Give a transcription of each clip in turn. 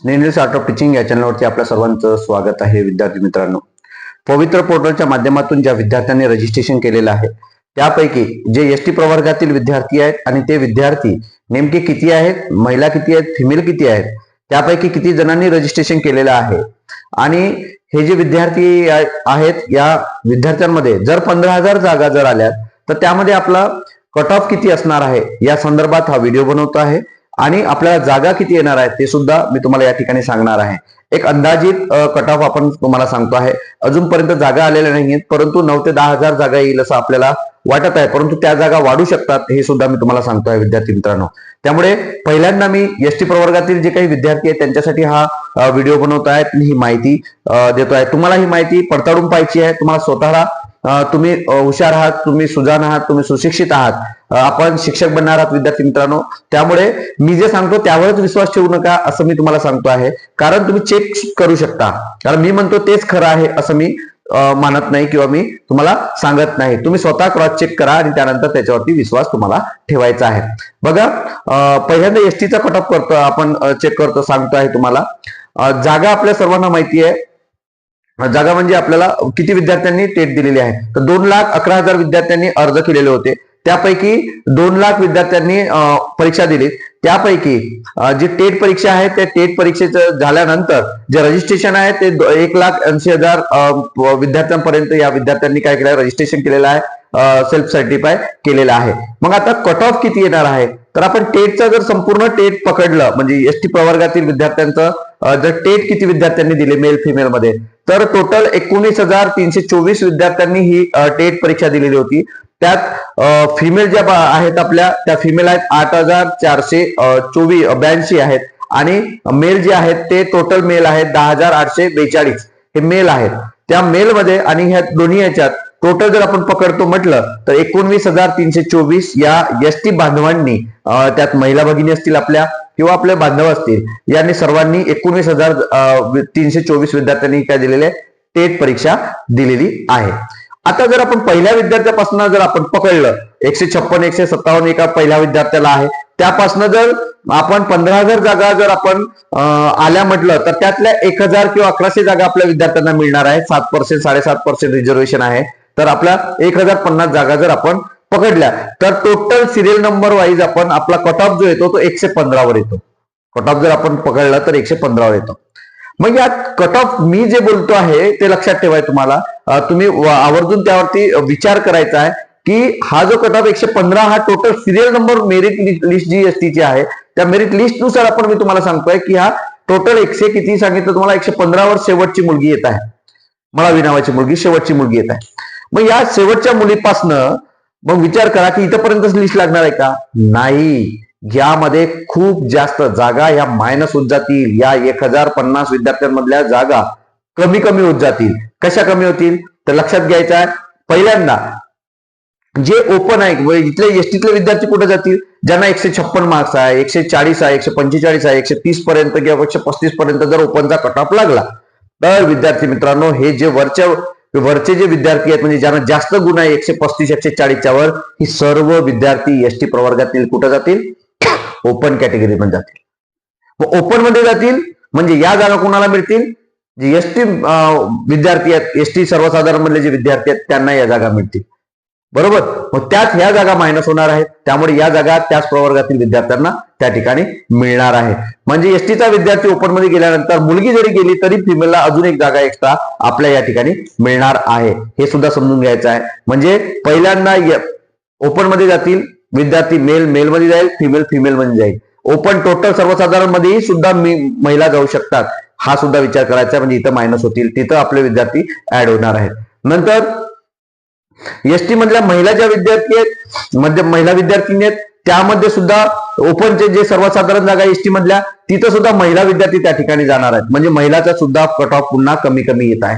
Snehal art of teaching या चॅनलवरती आपल्या सर्वांचं स्वागत आहे. विद्यार्थी मित्रांनो, पवित्र पोर्टलच्या माध्यमातून ज्या विद्यार्थ्यांनी रजिस्ट्रेशन केलेलं आहे त्यापैकी जे एसटी प्रवर्गातील विद्यार्थी आहेत आणि ते विद्यार्थी नेमके किती आहेत, महिला किती आहेत, फिमेल किती आहेत, त्यापैकी किती जणांनी रजिस्ट्रेशन केलेलं आहे आणि हे जे विद्यार्थी आहेत या विद्यार्थ्यांमध्ये जर 15,000 जागा जर आल्या तर त्यामध्ये आपला कट ऑफ किती असणार आहे या संदर्भात हा व्हिडिओ बनवतो आहे आणि आपल्याला जागा किती येणार आहेत ते सुद्धा मी तुम्हाला या ठिकाणी सांगणार आहे. एक अंदाजित कट ऑफ आपण तुम्हाला सांगतो आहे. अजूनपर्यंत जागा आलेल्या नाहीयेत, परंतु 9 ते 10,000 जागा येईल असं आपल्याला वाटत आहे, परंतु त्या जागा वाढू शकतात हे सुद्धा मी तुम्हाला सांगतो आहे विद्यार्थी मित्रांनो. त्यामुळे पहिल्यांदा मी एसटी प्रवर्गातील जे काही विद्यार्थी आहेत त्यांच्यासाठी हा व्हिडिओ बनवतो आहे, ही माहिती देतो आहे. तुम्हाला ही माहिती पडताळून पाहिजे आहे. तुम्हाला स्वतःला तुम्ही हुशार आहात, तुम्ही सुजाण आहात, तुम्ही सुशिक्षित आहात, आपण शिक्षक बनणार आहात विद्यार्थी मित्रांनो. त्यामुळे मी जे सांगतो त्यावरच विश्वास ठेवू नका असं मी तुम्हाला सांगतो आहे, कारण तुम्ही चेक करू शकता. कारण मी म्हणतो तेच खरं आहे असं मी मानत नाही किंवा मी तुम्हाला सांगत नाही. तुम्ही स्वतः क्रॉस चेक करा आणि त्यानंतर त्याच्यावरती विश्वास तुम्हाला ठेवायचा आहे. बघा, पहिल्यांदा एसटीचा कट ऑफ करतो आपण, चेक करतो, सांगतो आहे तुम्हाला. जागा आपल्या सर्वांना माहिती आहे. जागा म्हणजे आपल्याला किती विद्यार्थ्यांनी टेट दिलेली आहे, तर 2,11,000 विद्यार्थ्यांनी अर्ज केलेले होते. त्यापैकी 2 लाख विद्यार्थ्यांनी परीक्षा दिली. त्यापैकी जी टेट परीक्षा आहे त्या टेट परीक्षेचं झाल्यानंतर जे रजिस्ट्रेशन आहे ते 1,80,000 विद्यार्थ्यांपर्यंत या विद्यार्थ्यांनी काय केलं, रजिस्ट्रेशन केलेलं आहे, सेल्फ सर्टिफाय केलेलं आहे. मग आता कट ऑफ किती येणार आहे, तर आपण टेटचा जर संपूर्ण टेट पकडलं म्हणजे एसटी प्रवर्गातील विद्यार्थ्यांचं जर टेट किती विद्यार्थ्यांनी दिले मेल फिमेल मध्ये, तर टोटल 19,324 विद्यार्थ्यांनी ही टेट परीक्षा दिलेली होती. त्यात फिमेल ज्या आहेत आपल्या त्या फिमेल आहेत 8,482 आहेत आणि मेल जे आहेत ते टोटल मेल आहेत 10,842 हे मेल आहेत. त्या मेल मध्ये आणि ह्या दोन्ही याच्यात टोटल जर आपण पकडतो म्हटलं तर 19,324 या एसटी बांधवांनी, त्यात महिला भगिनी असतील आपल्या किंवा आपले बांधव असतील, यांनी सर्वांनी 19,324 विद्यार्थ्यांनी काय दिलेले टेट परीक्षा दिलेली आहे. आता जर आपण पहिल्या विद्यार्थ्यापासून जर आपण पकडलं 156 157 एका पहिल्या विद्यार्थ्याला आहे, त्यापासून जर आपण 15,000 जागा जर आपण आल्या म्हटलं तर त्यातल्या 1,000 किंवा 1,100 जागा आपल्या विद्यार्थ्यांना मिळणार आहे. 7% 7.5% रिझर्वेशन आहे. तर आपल्या 1,050 जागा जर आपण पकडल्या तर टोटल सिरियल नंबर वाईज आपण आपला कट ऑफ जो येतो तो 115 वर येतो. कट ऑफ जर आपण पकडला तर 115 वर येतो. मग या कट ऑफ मी जे बोलतो आहे ते लक्षात ठेवाय तुम्हाला, तुम्ही आवर्जून त्यावरती विचार करायचा आहे की हा जो कट ऑफ 115 हा total serial number merit list जी एसटीची आहे त्या मेरिट लिस्ट नुसार आपण मी तुम्हाला सांगतोय की हा टोटल 100 किती सांगितलं तुम्हाला, 115 वर शेवटची मुलगी येत आहे, मळावी नावाची मुलगी शेवटची मुलगी येत आहे. मग या शेवटच्या मुलीपासनं मग विचार करा की इथपर्यंतच लिस्ट लागणार आहे का? नाही, यामध्ये खूप जास्त जागा या मायनस होत जातील. या 1,050 विद्यार्थ्यांमधल्या जागा कमी कमी होत जातील. कशा कमी होतील तर लक्षात घ्यायचं आहे. पहिल्यांदा जे ओपन आहे इथले एसटीतले विद्यार्थी कुठे जातील, ज्यांना 156 मार्क्स आहे, 140 आहे, 145 आहे, 130 पर्यंत किंवा 135 पर्यंत जर ओपनचा कट ऑफ लागला तर विद्यार्थी मित्रांनो हे जे वरचे जे विद्यार्थी आहेत म्हणजे ज्यांना जास्त गुण आहे 135 140च्या वर, ही सर्व विद्यार्थी एसटी प्रवर्गातील कुठे जातील, ओपन कॅटेगरी मध्ये जातील. ओपन मध्ये जातील म्हणजे या जागा कोणाला मिळतील, जे एसटी विद्यार्थी आहेत, एसटी सर्वसाधारण मधले जे विद्यार्थी आहेत त्यांना या जागा मिळतील. बरोबर. मग त्यात ह्या जागा मायनस होणार आहेत, त्यामुळे या जागा त्याच प्रवर्गातील विद्यार्थ्यांना त्या ठिकाणी मिळणार आहे. म्हणजे एसटीचा विद्यार्थी ओपन मध्ये गेल्यानंतर मुलगी जरी गेली तरी फिमेलला अजून एक जागा एक्स्ट्रा आपल्या या ठिकाणी मिळणार आहे, हे सुद्धा समजून घ्यायचं आहे. म्हणजे पहिल्यांदा ओपन मध्ये जातील विद्यार्थी, मेल मेल मध्ये जाईल, फिमेल फिमेल मध्ये जाईल. ओपन टोटल सर्वसाधारण मध्येही सुद्धा महिला जाऊ शकतात, हा सुद्धा विचार करायचा. म्हणजे इथं मायनस होतील, तिथं आपले विद्यार्थी ऍड होणार आहेत. नंतर एसटी मधल्या महिला ज्या विद्यार्थी आहेत, महिला विद्यार्थिनी आहेत, त्यामध्ये सुद्धा ओपनचे जे सर्वसाधारण जागा एसटी मधल्या तिथं सुद्धा महिला विद्यार्थी त्या ठिकाणी जाणार आहेत. म्हणजे महिलाचा सुद्धा कट ऑफ पुन्हा कमी कमी येत आहे,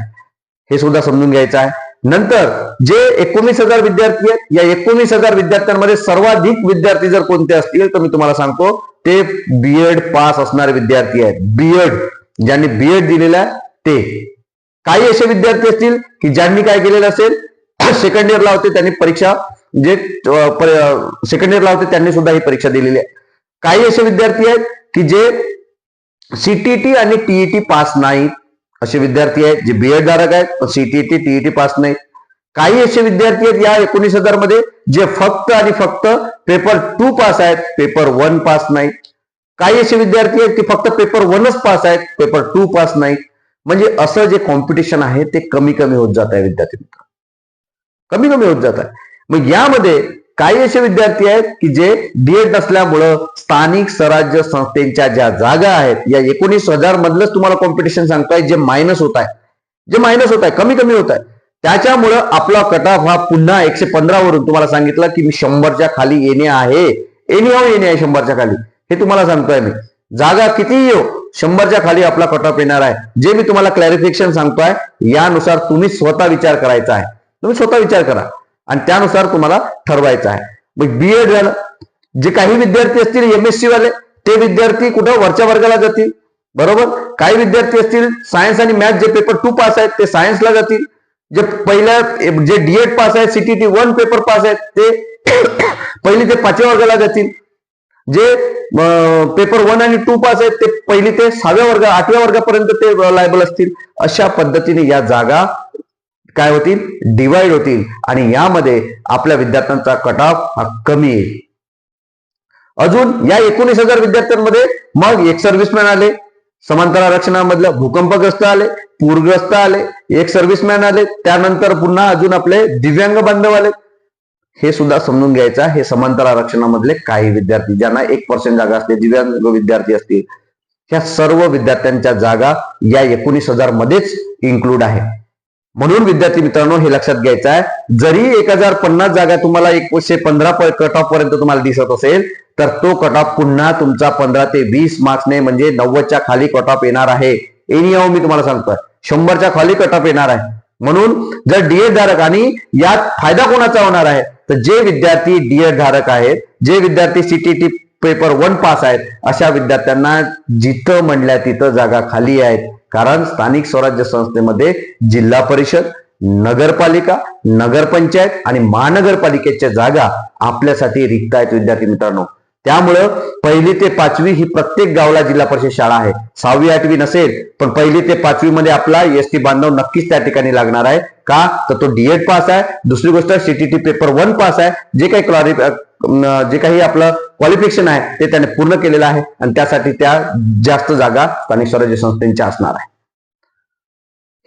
हे सुद्धा समजून घ्यायचं आहे. नंतर जे 19,000 विद्यार्थी आहेत, या 19,000 विद्यार्थ्यांमध्ये सर्वाधिक विद्यार्थी जर कोणते असतील तर मी तुम्हाला सांगतो ते बीएड पास असणारे विद्यार्थी आहेत. बीएड ज्यांनी बीएड दिलेलं आहे ते. काही असे विद्यार्थी असतील की ज्यांनी काय केलेलं असेल, सेकंड इयरला होते त्यांनी परीक्षा, जे सेकंड इयरला होते त्यांनी सुद्धा ही परीक्षा दिलेली आहे. काही असे विद्यार्थी आहेत की जे सीटीटी आणि टीईटी पास नाहीत असे विद्यार्थी आहेत जे बीएड धारक आहेत, पण सीटीटी टीईटी पास नाहीत. काही असे विद्यार्थी आहेत या 19,000 मध्ये जे फक्त आणि फक्त पेपर 2 पास आहेत, पेपर 1 पास नाहीत. काही असे विद्यार्थी आहेत की फक्त पेपर 1च पास आहेत, पेपर 2 पास नाहीत. म्हणजे असं जे कॉम्पिटिशन आहे ते कमी कमी होत जात आहे विद्यार्थी मित्र, कमी कमी होत जात आहे. मग यामध्ये काही असे विद्यार्थी आहेत की जे डीएड नसल्यामुळं स्थानिक स्वराज्य संस्थेच्या ज्या जागा आहेत या 19,000 मधलंच तुम्हाला कॉम्पिटिशन सांगताय जे मायनस होत आहे, कमी कमी होत आहे. त्याच्यामुळं आपला कट ऑफ हा पुन्हा 115 वरून तुम्हाला सांगितलं की मी 100च्या खाली येणे आहे, येणे 100च्या खाली, हे तुम्हाला सांगतोय मी. जागा कितीही येऊ 100च्या खाली आपला कट ऑफ येणार आहे. जे मी तुम्हाला क्लॅरिफिकेशन सांगतोय यानुसार तुम्ही स्वतः विचार करायचा आहे, तुम्ही स्वतः विचार करा आणि त्यानुसार तुम्हाला ठरवायचं आहे. मग बीएड झालं, जे काही विद्यार्थी असतील एमएससी वाले ते विद्यार्थी कुठं वरच्या वर्गाला जातील, बरोबर. काही विद्यार्थी असतील सायन्स आणि मॅथ जे पेपर 2 पास आहेत ते सायन्सला जातील. जे पहिल्या जे डीएड पास आहेत, सीटीटी 1 पेपर पास आहेत ते पहिली ते 5व्या वर्गाला जातील. जे पेपर 1 आणि 2 पास आहेत ते पहिली ते 6व्या वर्ग 8व्या वर्गापर्यंत ते लायबल असतील. अशा पद्धतीने या जागा काय होतील, डिवाइड होतील आणि यामध्ये आपल्या विद्यार्थ्यांचा कट ऑफ हा कमी येईल. अजून या 19,000 विद्यार्थ्यांमध्ये मग एक सर्व्हिसमॅन आले, समांतर आरक्षणामधलं भूकंपग्रस्त आले, पूरग्रस्त आले, एक सर्व्हिसमॅन आले, त्यानंतर पुन्हा अजून आपले दिव्यांग बांधव आले. हे सुद्धा समजून घ्यायचं. हे समांतर आरक्षणामधले काही विद्यार्थी ज्यांना 1% जागा असते, दिव्यांग विद्यार्थी असतील, ह्या सर्व विद्यार्थ्यांच्या जागा या 19,000 मध्येच इन्क्लूड आहे. म्हणून विद्यार्थी मित्रांनो हे लक्षात घ्यायचं आहे, जरी 1050 जागा तुम्हाला 115 कट ऑफ पर्यंत तुम्हाला दिसत असेल तर तो कट ऑफ पुन्हा तुमचा 15 ते 20 मार्क्सने म्हणजे 90च्या खाली कट ऑफ येणार आहे. एनिहाऊ मी तुम्हाला सांगतोय 100च्या खाली कट ऑफ येणार आहे. म्हणून जर डीएड धारक, आणि यात फायदा कोणाचा होणार आहे तर जे विद्यार्थी डीएड धारक आहेत, जे विद्यार्थी सीटीटी पेपर 1 पास आहेत, अशा विद्यार्थ्यांना जिथं म्हणल्या तिथं जागा खाली आहेत. कारण स्थानिक स्वराज्य संस्थेमध्ये जिल्हा परिषद, नगरपालिका, नगरपंचायत आणि महानगरपालिकेच्या जागा आपल्यासाठी रिक्त आहेत विद्यार्थी मित्रांनो. त्यामुळं 1ली ते 5वी ही प्रत्येक गावाला जिल्हा परिषद शाळा आहे. 6वी 8वी नसेल पण 1ली ते 5वी मध्ये आपला एसटी बांधव नक्कीच त्या ठिकाणी लागणार आहे. का तर तो डीएड पास आहे. दुसरी गोष्ट सीटीटी पेपर 1 पास आहे. जे काही आपलं क्वालिफिकेशन आहे ते त्याने पूर्ण केलेलं आहे आणि त्यासाठी त्या जास्त जागा स्थानिक स्वराज्य संस्थेच्या असणार आहे.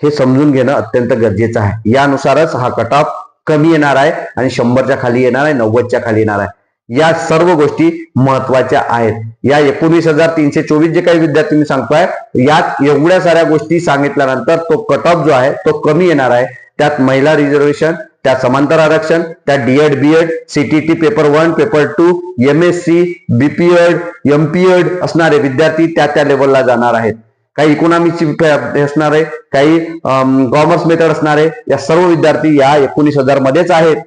हे समजून घेणं अत्यंत गरजेचं आहे. यानुसारच हा कट ऑफ कमी येणार आहे आणि 100च्या खाली येणार आहे, 90च्या खाली येणार आहे. या सर्व गोष्टी महत्वाच्या आहेत. या 19,324 जे काही विद्यार्थी मी सांगतोय यात एवढ्या साऱ्या गोष्टी सांगितल्यानंतर तो कट ऑफ जो आहे तो कमी येणार आहे. त्यात महिला रिझर्वेशन, त्या समांतर आरक्षण, त्या DEd BEd, CTT paper 1 paper 2, MSc, BPEd, MPEd असणारे विद्यार्थी त्या लेवलला जाणार आहेत. काही इकॉनॉमिक्सची असणार आहे, काही कॉमर्स मेथड असणार आहे. या सर्व विद्यार्थी या 19,000 मध्येच आहेत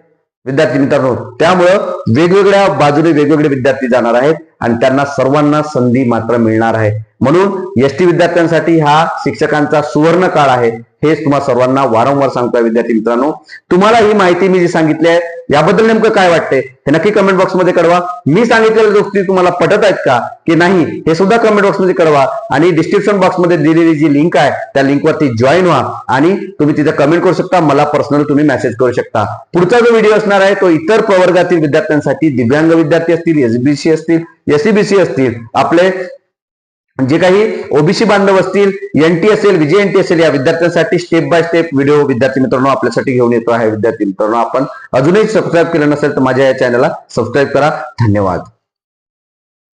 विद्यार्थी मित्रांनो. त्यामुळं वेगवेगळ्या बाजूने वेगवेगळे विद्यार्थी जाणार आहेत आणि त्यांना सर्वांना संधी मात्र मिळणार आहे. म्हणून एसटी विद्यार्थ्यांसाठी हा शिक्षकांचा सुवर्ण काळ आहे. हेच तुम्हाला सर्वांना वारंवार सांगतोय विद्यार्थी मित्रांनो. तुम्हाला ही माहिती मी जी सांगितली आहे याबद्दल नेमकं काय वाटते हे नक्की कमेंट बॉक्समध्ये कळवा. मी सांगितलेल्या गोष्टी तुम्हाला पटत आहेत का की नाही हे सुद्धा कमेंट बॉक्समध्ये कळवा. आणि डिस्क्रिप्शन बॉक्समध्ये दिलेली जी लिंक आहे त्या लिंकवरती जॉईन व्हा आणि तुम्ही तिथे कमेंट करू शकता. मला पर्सनली तुम्ही मेसेज करू शकता. पुढचा जो व्हिडिओ असणार आहे तो इतर प्रवर्गातील विद्यार्थ्यांसाठी, दिव्यांग विद्यार्थी असतील, एसबीसी असतील, एससीबीसी असतील, आपले जे काही ओबीसी बांधव असतील, एनटी असेल, विजय असेल, या विद्यार्थ्यांसाठी स्टेप बाय स्टेप व्हिडिओ विद्यार्थी मित्रांनो आपल्यासाठी घेऊन येतो आहे. विद्यार्थी मित्रांनो आपण अजूनही सबस्क्राईब केलं नसेल तर माझ्या या चॅनलला सबस्क्राईब करा. धन्यवाद.